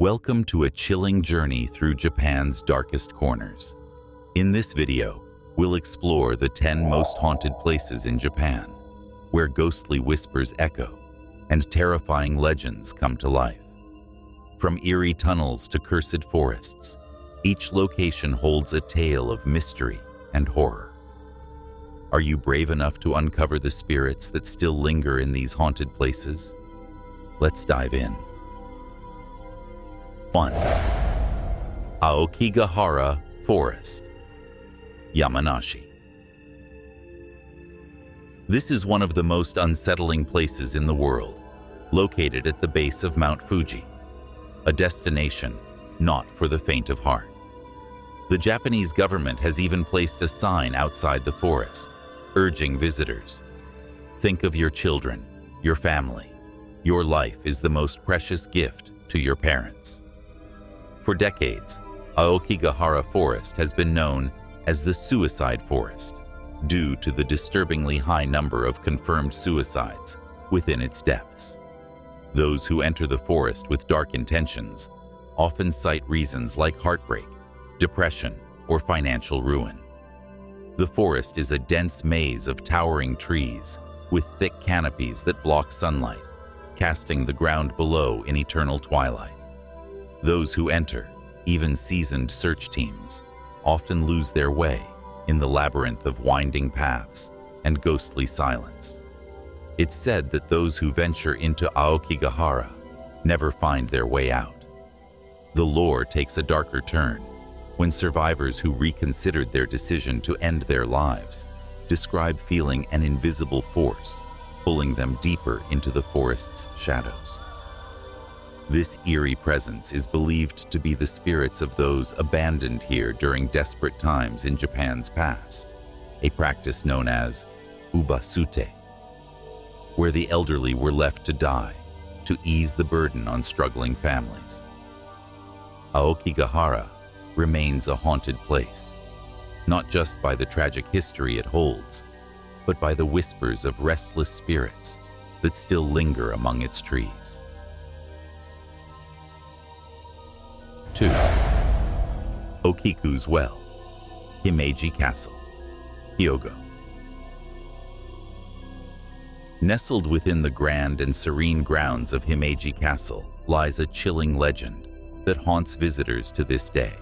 Welcome to a chilling journey through Japan's darkest corners. In this video, we'll explore the 10 most haunted places in Japan, where ghostly whispers echo and terrifying legends come to life. From eerie tunnels to cursed forests, each location holds a tale of mystery and horror. Are you brave enough to uncover the spirits that still linger in these haunted places? Let's dive in. 1. Aokigahara Forest, Yamanashi. This is one of the most unsettling places in the world, located at the base of Mount Fuji, a destination not for the faint of heart. The Japanese government has even placed a sign outside the forest, urging visitors. Think of your children, your family. Your life is the most precious gift to your parents. For decades, Aokigahara Forest has been known as the suicide forest, due to the disturbingly high number of confirmed suicides within its depths. Those who enter the forest with dark intentions often cite reasons like heartbreak, depression, or financial ruin. The forest is a dense maze of towering trees with thick canopies that block sunlight, casting the ground below in eternal twilight. Those who enter, even seasoned search teams, often lose their way in the labyrinth of winding paths and ghostly silence. It's said that those who venture into Aokigahara never find their way out. The lore takes a darker turn when survivors who reconsidered their decision to end their lives describe feeling an invisible force pulling them deeper into the forest's shadows. This eerie presence is believed to be the spirits of those abandoned here during desperate times in Japan's past, a practice known as ubasute, where the elderly were left to die to ease the burden on struggling families. Aokigahara remains a haunted place, not just by the tragic history it holds, but by the whispers of restless spirits that still linger among its trees. 2. Okikus Well, Himeji Castle, Hyogo. Nestled within the grand and serene grounds of Himeji Castle lies a chilling legend that haunts visitors to this day.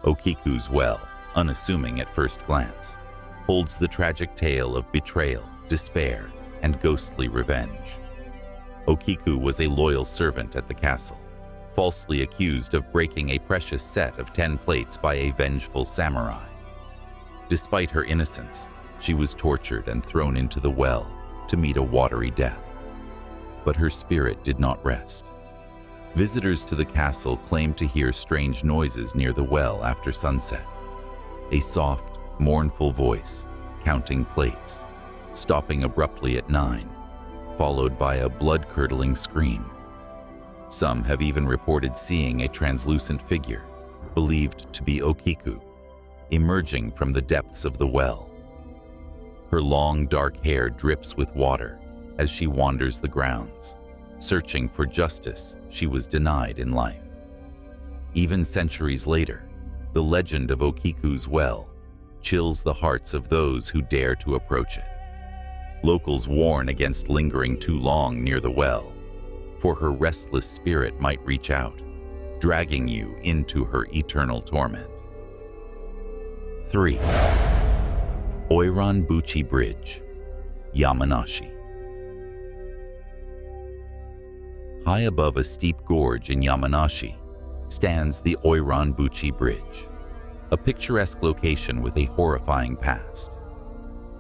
Okikus Well, unassuming at first glance, holds the tragic tale of betrayal, despair, and ghostly revenge. Okiku was a loyal servant at the castle, falsely accused of breaking a precious set of 10 plates by a vengeful samurai. Despite her innocence, she was tortured and thrown into the well to meet a watery death. But her spirit did not rest. Visitors to the castle claimed to hear strange noises near the well after sunset. A soft, mournful voice counting plates, stopping abruptly at 9, followed by a blood-curdling scream. Some have even reported seeing a translucent figure, believed to be Okiku, emerging from the depths of the well. Her long, dark hair drips with water as she wanders the grounds, searching for justice she was denied in life. Even centuries later, the legend of Okikus Well chills the hearts of those who dare to approach it. Locals warn against lingering too long near the well, for her restless spirit might reach out, dragging you into her eternal torment. 3. Oiron Bchi Bridge, Yamanashi. High above a steep gorge in Yamanashi stands the Oiron Bchi Bridge, a picturesque location with a horrifying past.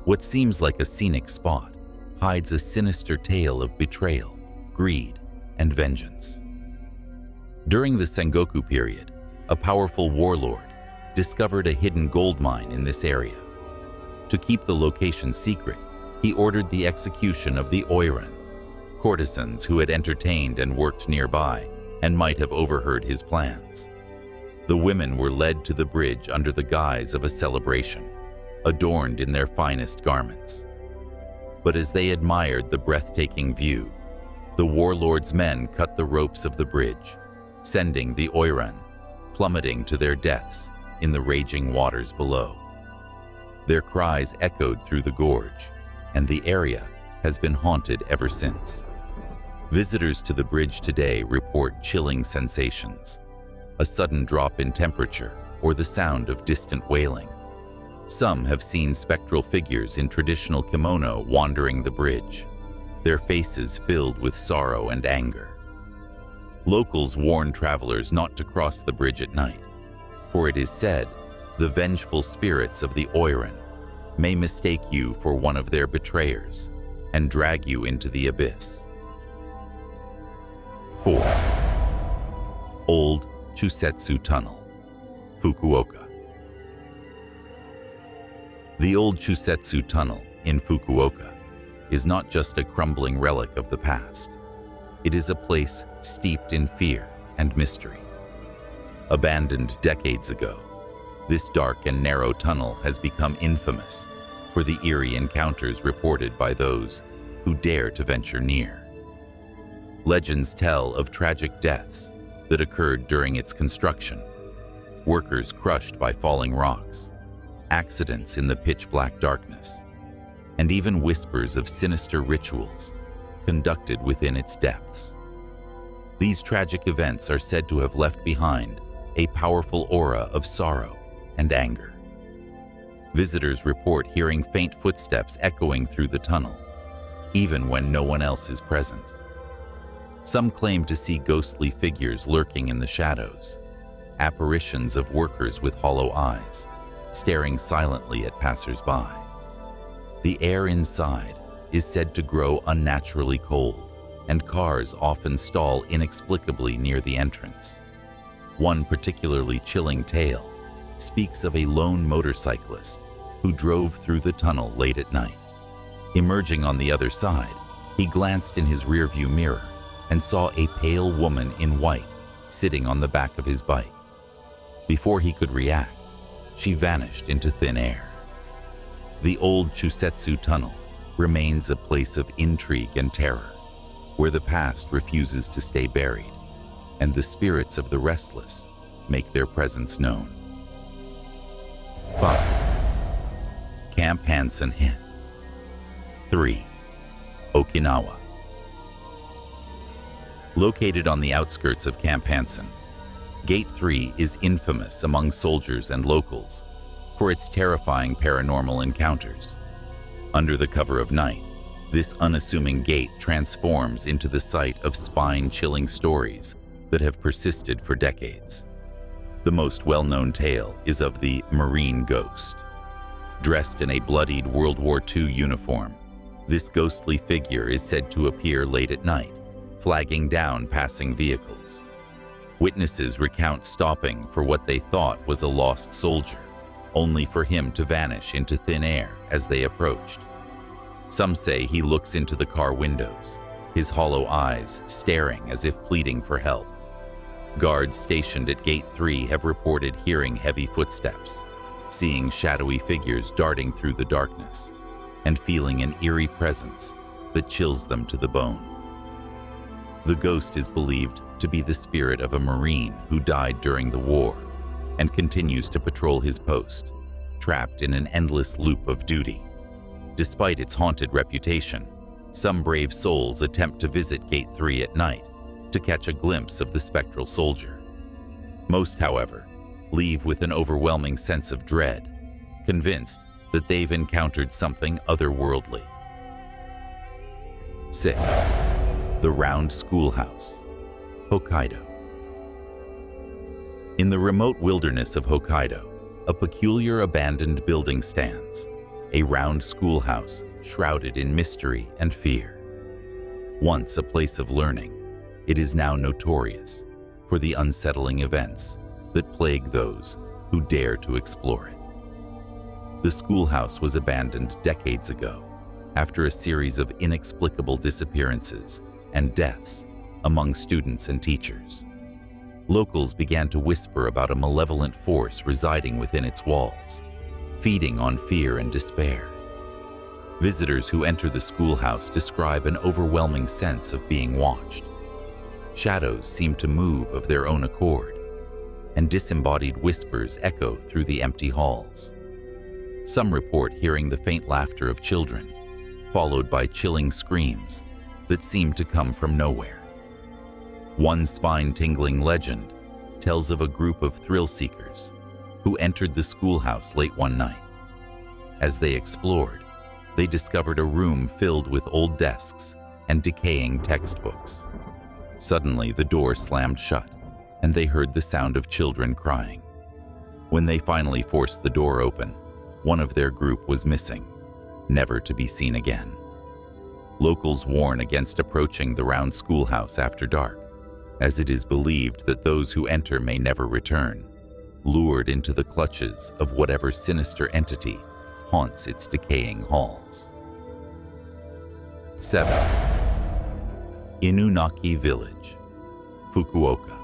What seems like a scenic spot hides a sinister tale of betrayal, greed, and vengeance. During the Sengoku period, a powerful warlord discovered a hidden gold mine in this area. To keep the location secret, he ordered the execution of the Oiron, courtesans who had entertained and worked nearby and might have overheard his plans. The women were led to the bridge under the guise of a celebration, adorned in their finest garments. But as they admired the breathtaking view, the warlord's men cut the ropes of the bridge, sending the Oiron plummeting to their deaths in the raging waters below. Their cries echoed through the gorge, and the area has been haunted ever since. Visitors to the bridge today report chilling sensations, a sudden drop in temperature, or the sound of distant wailing. Some have seen spectral figures in traditional kimono wandering the bridge, their faces filled with sorrow and anger. Locals warn travelers not to cross the bridge at night, for it is said the vengeful spirits of the Oiron may mistake you for one of their betrayers and drag you into the abyss. 4. Old Chuetsu Tunnel, Fukuoka. The old Chuetsu Tunnel in Fukuoka is not just a crumbling relic of the past. It is a place steeped in fear and mystery. Abandoned decades ago, this dark and narrow tunnel has become infamous for the eerie encounters reported by those who dare to venture near. Legends tell of tragic deaths that occurred during its construction, workers crushed by falling rocks, accidents in the pitch-black darkness, and even whispers of sinister rituals conducted within its depths. These tragic events are said to have left behind a powerful aura of sorrow and anger. Visitors report hearing faint footsteps echoing through the tunnel, even when no one else is present. Some claim to see ghostly figures lurking in the shadows, apparitions of workers with hollow eyes, staring silently at passers-by. The air inside is said to grow unnaturally cold, and cars often stall inexplicably near the entrance. One particularly chilling tale speaks of a lone motorcyclist who drove through the tunnel late at night. Emerging on the other side, he glanced in his rearview mirror and saw a pale woman in white sitting on the back of his bike. Before he could react, she vanished into thin air. The old Chuetsu Tunnel remains a place of intrigue and terror, where the past refuses to stay buried, and the spirits of the restless make their presence known. 5. Camp Hansen hit. 3. Okinawa. Located on the outskirts of Camp Hansen, Gate 3 is infamous among soldiers and locals for its terrifying paranormal encounters. Under the cover of night, this unassuming gate transforms into the site of spine-chilling stories that have persisted for decades. The most well-known tale is of the Marine Ghost. Dressed in a bloodied World War II uniform, this ghostly figure is said to appear late at night, flagging down passing vehicles. Witnesses recount stopping for what they thought was a lost soldier, only for him to vanish into thin air as they approached. Some say he looks into the car windows, his hollow eyes staring as if pleading for help. Guards stationed at Gate 3 have reported hearing heavy footsteps, seeing shadowy figures darting through the darkness, and feeling an eerie presence that chills them to the bone. The ghost is believed to be the spirit of a Marine who died during the war and continues to patrol his post, trapped in an endless loop of duty. Despite its haunted reputation, some brave souls attempt to visit Gate 3 at night to catch a glimpse of the spectral soldier. Most, however, leave with an overwhelming sense of dread, convinced that they've encountered something otherworldly. 6. The Round Schoolhouse, Hokkaido. In the remote wilderness of Hokkaido, a peculiar abandoned building stands, a round schoolhouse shrouded in mystery and fear. Once a place of learning, it is now notorious for the unsettling events that plague those who dare to explore it. The schoolhouse was abandoned decades ago after a series of inexplicable disappearances and deaths among students and teachers. Locals began to whisper about a malevolent force residing within its walls, feeding on fear and despair. Visitors who enter the schoolhouse describe an overwhelming sense of being watched. shadows seem to move of their own accord, and disembodied whispers echo through the empty halls. Some report hearing the faint laughter of children, followed by chilling screams that seem to come from nowhere. One spine-tingling legend tells of a group of thrill-seekers who entered the schoolhouse late one night. As they explored, they discovered a room filled with old desks and decaying textbooks. Suddenly, the door slammed shut, and they heard the sound of children crying. When they finally forced the door open, one of their group was missing, never to be seen again. Locals warn against approaching the round schoolhouse after dark, as it is believed that those who enter may never return, lured into the clutches of whatever sinister entity haunts its decaying halls. 7. Inunaki Village, Fukuoka.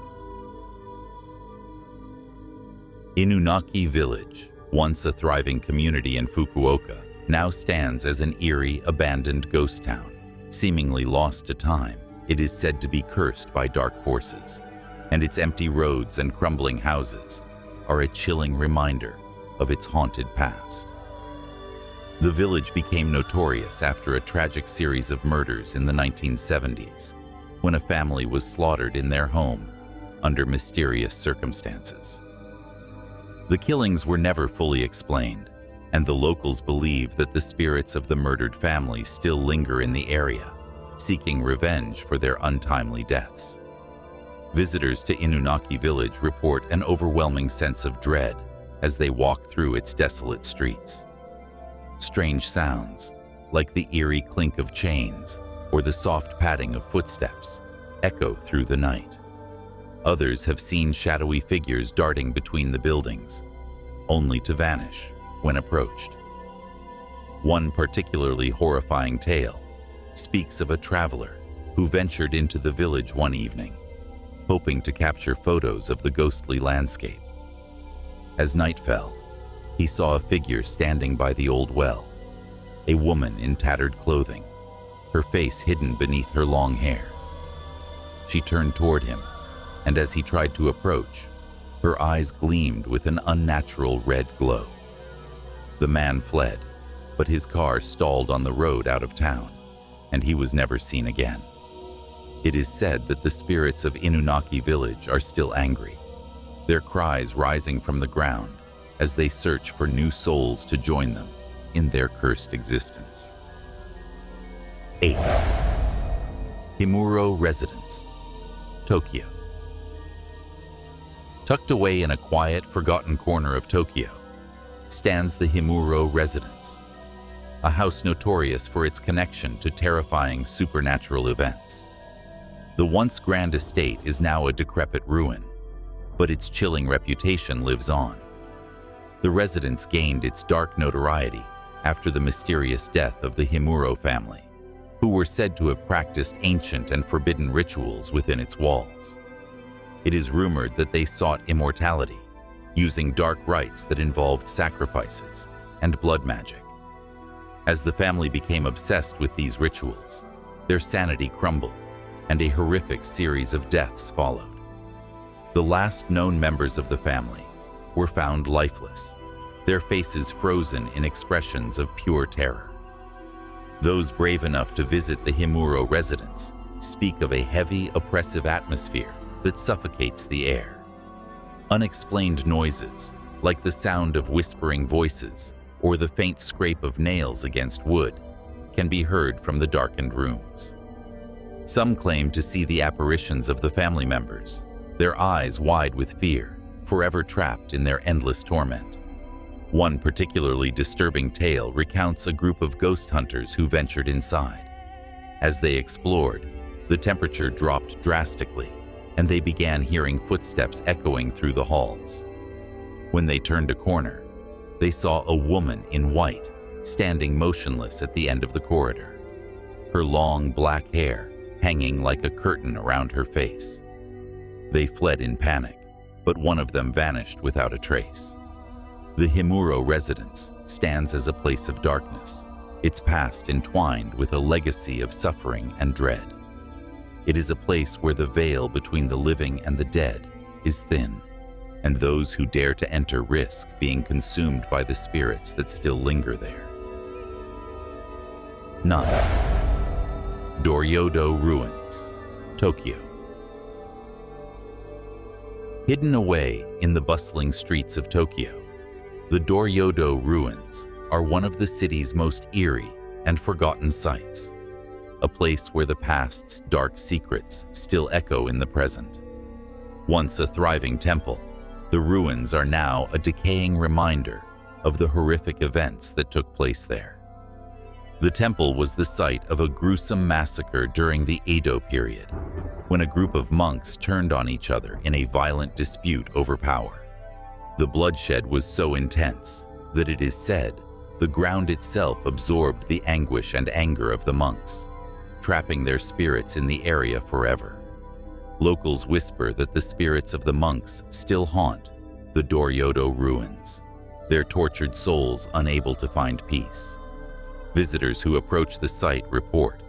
Inunaki Village, once a thriving community in Fukuoka, now stands as an eerie, abandoned ghost town. Seemingly lost to time, it is said to be cursed by dark forces, and its empty roads and crumbling houses are a chilling reminder of its haunted past. The village became notorious after a tragic series of murders in the 1970s, when a family was slaughtered in their home under mysterious circumstances. The killings were never fully explained, and the locals believe that the spirits of the murdered family still linger in the area, seeking revenge for their untimely deaths. Visitors to Inunaki Village report an overwhelming sense of dread as they walk through its desolate streets. Strange sounds, like the eerie clink of chains or the soft padding of footsteps, echo through the night. Others have seen shadowy figures darting between the buildings, only to vanish when approached. One particularly horrifying tale speaks of a traveler who ventured into the village one evening, hoping to capture photos of the ghostly landscape. As night fell, he saw a figure standing by the old well, a woman in tattered clothing, her face hidden beneath her long hair. She turned toward him, and as he tried to approach, her eyes gleamed with an unnatural red glow. The man fled, but his car stalled on the road out of town, and he was never seen again. It is said that the spirits of Inunaki Village are still angry, their cries rising from the ground as they search for new souls to join them in their cursed existence. 8. Himuro Residence, Tokyo. Tucked away in a quiet, forgotten corner of Tokyo stands the Himuro Residence, a house notorious for its connection to terrifying supernatural events. The once grand estate is now a decrepit ruin, but its chilling reputation lives on. The residence gained its dark notoriety after the mysterious death of the Himuro family, who were said to have practiced ancient and forbidden rituals within its walls. It is rumored that they sought immortality, using dark rites that involved sacrifices and blood magic. As the family became obsessed with these rituals, their sanity crumbled, and a horrific series of deaths followed. The last known members of the family were found lifeless, their faces frozen in expressions of pure terror. Those brave enough to visit the Himuro residence speak of a heavy, oppressive atmosphere that suffocates the air. Unexplained noises, like the sound of whispering voices or the faint scrape of nails against wood, can be heard from the darkened rooms. Some claim to see the apparitions of the family members, their eyes wide with fear, forever trapped in their endless torment. One particularly disturbing tale recounts a group of ghost hunters who ventured inside. As they explored, the temperature dropped drastically, and they began hearing footsteps echoing through the halls. When they turned a corner, they saw a woman in white standing motionless at the end of the corridor, her long black hair hanging like a curtain around her face. They fled in panic, but one of them vanished without a trace. The Himuro residence stands as a place of darkness, its past entwined with a legacy of suffering and dread. It is a place where the veil between the living and the dead is thin, and those who dare to enter risk being consumed by the spirits that still linger there. 9. Doroto Ruins, Tokyo. Hidden away in the bustling streets of Tokyo, the Doroto Ruins are one of the city's most eerie and forgotten sights, a place where the past's dark secrets still echo in the present. Once a thriving temple, the ruins are now a decaying reminder of the horrific events that took place there. The temple was the site of a gruesome massacre during the Edo period, when a group of monks turned on each other in a violent dispute over power. The bloodshed was so intense that it is said the ground itself absorbed the anguish and anger of the monks, trapping their spirits in the area forever. Locals whisper that the spirits of the monks still haunt the Doroto Ruins, their tortured souls unable to find peace. Visitors who approach the site report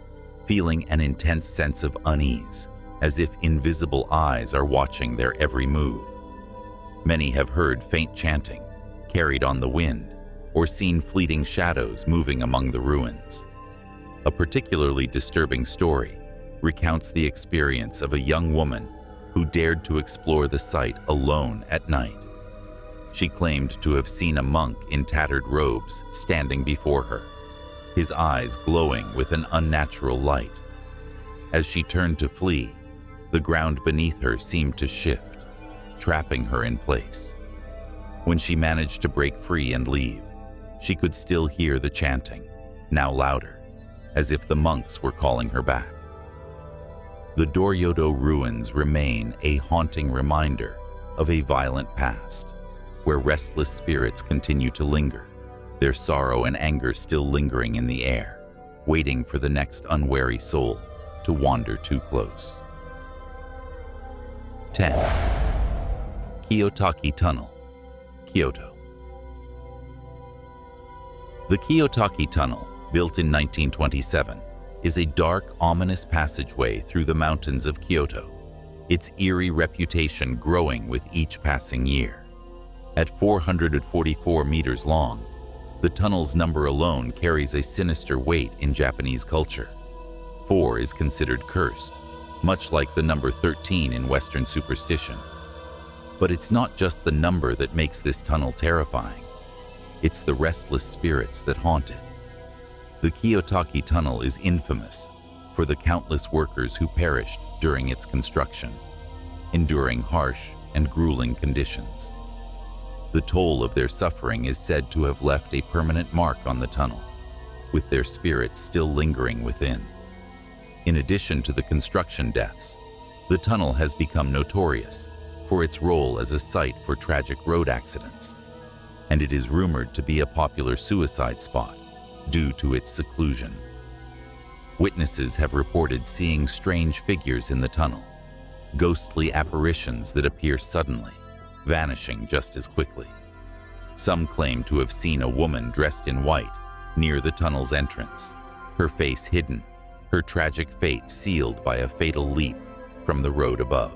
feeling an intense sense of unease, as if invisible eyes are watching their every move. Many have heard faint chanting, carried on the wind, or seen fleeting shadows moving among the ruins. A particularly disturbing story recounts the experience of a young woman who dared to explore the site alone at night. She claimed to have seen a monk in tattered robes standing before her, his eyes glowing with an unnatural light. As she turned to flee, the ground beneath her seemed to shift, trapping her in place. When she managed to break free and leave, she could still hear the chanting, now louder, as if the monks were calling her back. The Doroto Ruins remain a haunting reminder of a violent past, where restless spirits continue to linger, their sorrow and anger still lingering in the air, waiting for the next unwary soul to wander too close. 10. Kotaki Tunnel, Kyoto. The Kotaki Tunnel, built in 1927, is a dark, ominous passageway through the mountains of Kyoto, its eerie reputation growing with each passing year. At 444 meters long, the tunnel's number alone carries a sinister weight in Japanese culture. 4 is considered cursed, much like the number 13 in Western superstition. But it's not just the number that makes this tunnel terrifying. It's the restless spirits that haunt it. The Kotaki Tunnel is infamous for the countless workers who perished during its construction, enduring harsh and grueling conditions. The toll of their suffering is said to have left a permanent mark on the tunnel, with their spirits still lingering within. In addition to the construction deaths, the tunnel has become notorious for its role as a site for tragic road accidents, and it is rumored to be a popular suicide spot due to its seclusion. Witnesses have reported seeing strange figures in the tunnel, ghostly apparitions that appear suddenly, vanishing just as quickly. Some claim to have seen a woman dressed in white near the tunnel's entrance, her face hidden, her tragic fate sealed by a fatal leap from the road above.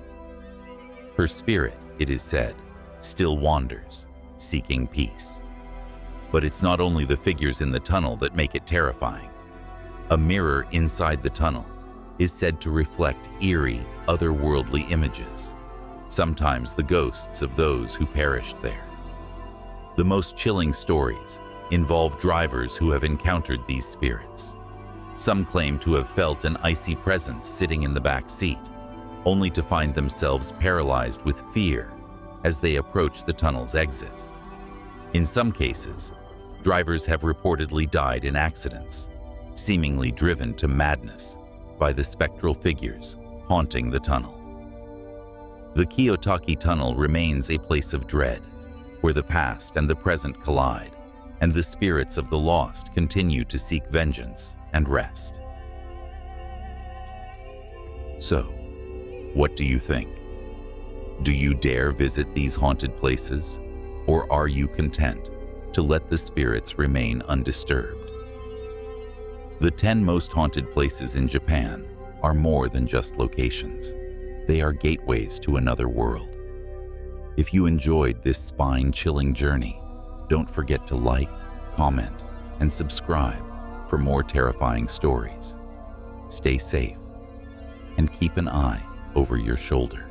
Her spirit, it is said, still wanders, seeking peace. But it's not only the figures in the tunnel that make it terrifying. A mirror inside the tunnel is said to reflect eerie, otherworldly images, sometimes the ghosts of those who perished there. The most chilling stories involve drivers who have encountered these spirits. Some claim to have felt an icy presence sitting in the back seat, only to find themselves paralyzed with fear as they approach the tunnel's exit. In some cases, drivers have reportedly died in accidents, seemingly driven to madness by the spectral figures haunting the tunnel. The Kotaki Tunnel remains a place of dread, where the past and the present collide, and the spirits of the lost continue to seek vengeance and rest. So, what do you think? Do you dare visit these haunted places, or are you content to let the spirits remain undisturbed? The 10 most haunted places in Japan are more than just locations. They are gateways to another world. If you enjoyed this spine-chilling journey, don't forget to like, comment, and subscribe for more terrifying stories. Stay safe and keep an eye over your shoulder.